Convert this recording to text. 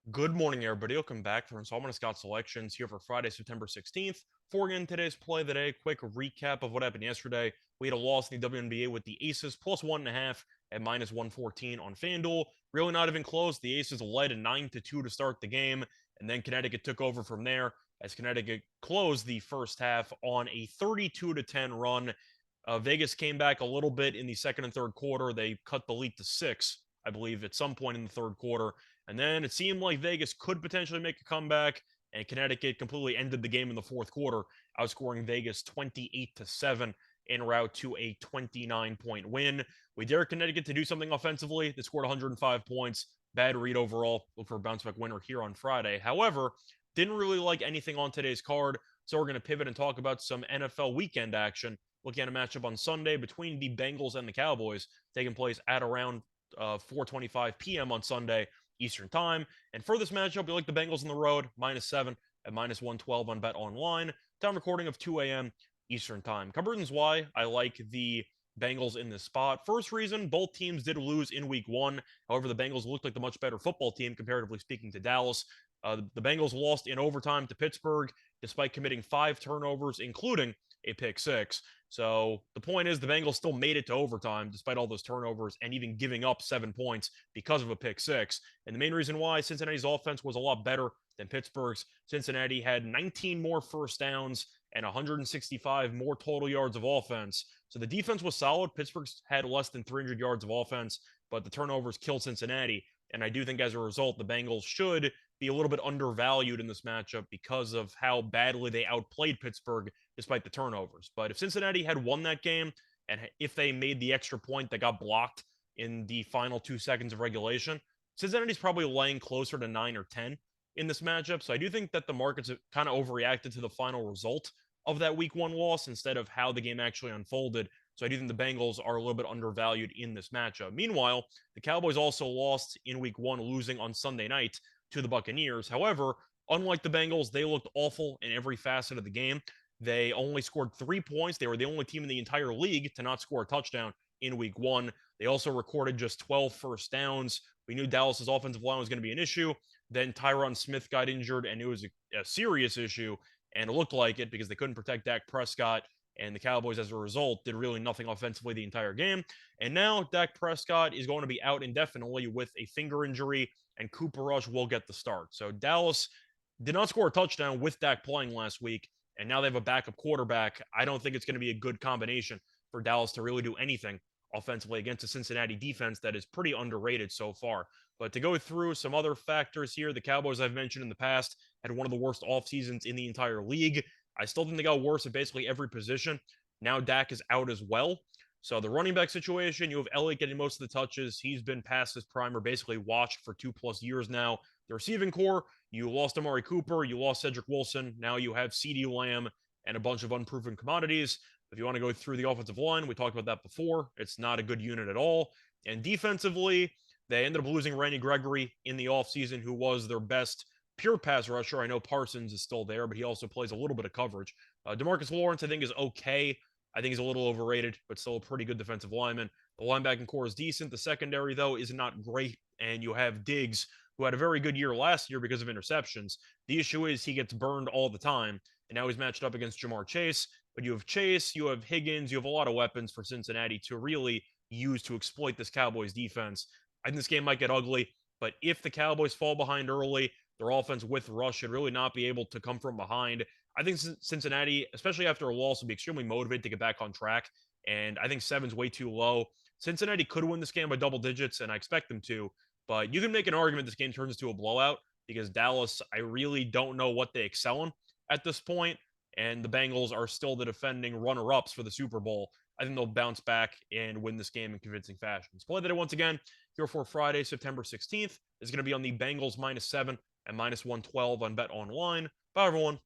Good morning, everybody. Welcome back for installment of Scott Selections here for Friday, September 16th. Before we get into today's play of the day, quick recap of what happened yesterday. We had a loss in the WNBA with the Aces plus 1.5 at minus 114 on FanDuel. Really not even close. The Aces led 9-2 to start the game, and then Connecticut took over from there as Connecticut closed the first half on a 32-10 run. Vegas came back a little bit in the second and third quarter. They cut the lead to 6, I believe, at some point in the third quarter. And then it seemed like Vegas could potentially make a comeback, and Connecticut completely ended the game in the fourth quarter, outscoring Vegas 28-7 en route to a 29-point win. We dare Connecticut to do something offensively. They scored 105 points. Bad read overall. Look for a bounce back winner here on Friday. However, didn't really like anything on today's card, so we're going to pivot and talk about some NFL weekend action. Looking at a matchup on Sunday between the Bengals and the Cowboys, taking place at around 4:25 p.m. on Sunday Eastern Time. And for this matchup, we like the Bengals on the road, -7 at minus 112 on Bet Online. Time recording of 2 a.m. Eastern Time. Couple reasons why I like the Bengals in this spot. First reason, both teams did lose in week one. However, the Bengals looked like the much better football team, comparatively speaking, to Dallas. The Bengals lost in overtime to Pittsburgh, despite committing 5 turnovers, including a pick six. So the point is, the Bengals still made it to overtime despite all those turnovers and even giving up 7 points because of a pick six. And the main reason why Cincinnati's offense was a lot better than Pittsburgh's. Cincinnati had 19 more first downs and 165 more total yards of offense. So the defense was solid. Pittsburgh's had less than 300 yards of offense, but the turnovers killed Cincinnati. And I do think as a result, the Bengals should be a little bit undervalued in this matchup because of how badly they outplayed Pittsburgh despite the turnovers. But if Cincinnati had won that game, and if they made the extra point that got blocked in the final 2 seconds of regulation, Cincinnati's probably laying closer to 9 or 10 in this matchup. So I do think that the markets kind of overreacted to the final result of that week one loss instead of how the game actually unfolded. So I do think the Bengals are a little bit undervalued in this matchup. Meanwhile, the Cowboys also lost in week one, losing on Sunday night to the Buccaneers. However, unlike the Bengals, they looked awful in every facet of the game. They only scored 3 points. They were the only team in the entire league to not score a touchdown in week one. They also recorded just 12 first downs. We knew Dallas's offensive line was going to be an issue. Then Tyron Smith got injured, and it was a serious issue. And it looked like it because they couldn't protect Dak Prescott. And the Cowboys, as a result, did really nothing offensively the entire game. And now Dak Prescott is going to be out indefinitely with a finger injury, and Cooper Rush will get the start. So Dallas did not score a touchdown with Dak playing last week, and now they have a backup quarterback. I don't think it's going to be a good combination for Dallas to really do anything offensively against a Cincinnati defense that is pretty underrated so far. But to go through some other factors here, the Cowboys I've mentioned in the past had one of the worst off seasons in the entire league. I still think they got worse at basically every position. Now Dak is out as well. So the running back situation, you have Elliott getting most of the touches. He's been past his prime or basically watched for 2+ years now. The receiving core, you lost Amari Cooper, you lost Cedric Wilson. Now you have CeeDee Lamb and a bunch of unproven commodities. If you want to go through the offensive line, we talked about that before. It's not a good unit at all. And defensively, they ended up losing Randy Gregory in the offseason, who was their best pure pass rusher. I know Parsons is still there, but he also plays a little bit of coverage. Demarcus Lawrence, I think, is okay. I think he's a little overrated, but still a pretty good defensive lineman. The linebacking core is decent. The secondary, though, is not great. And you have Diggs, who had a very good year last year because of interceptions. The issue is he gets burned all the time. And now he's matched up against Jamar Chase. But you have Chase, you have Higgins, you have a lot of weapons for Cincinnati to really use to exploit this Cowboys defense. I think this game might get ugly, but if the Cowboys fall behind early, their offense with Rush should really not be able to come from behind. I think Cincinnati, especially after a loss, will be extremely motivated to get back on track. And I think seven's way too low. Cincinnati could win this game by double digits, and I expect them to. But you can make an argument this game turns into a blowout because Dallas, I really don't know what they excel in at this point. And the Bengals are still the defending runner-ups for the Super Bowl. I think they'll bounce back and win this game in convincing fashion. Let's play that once again here for Friday, September 16th. Is going to be on the Bengals -7 and -112 on Bet Online. Bye, everyone.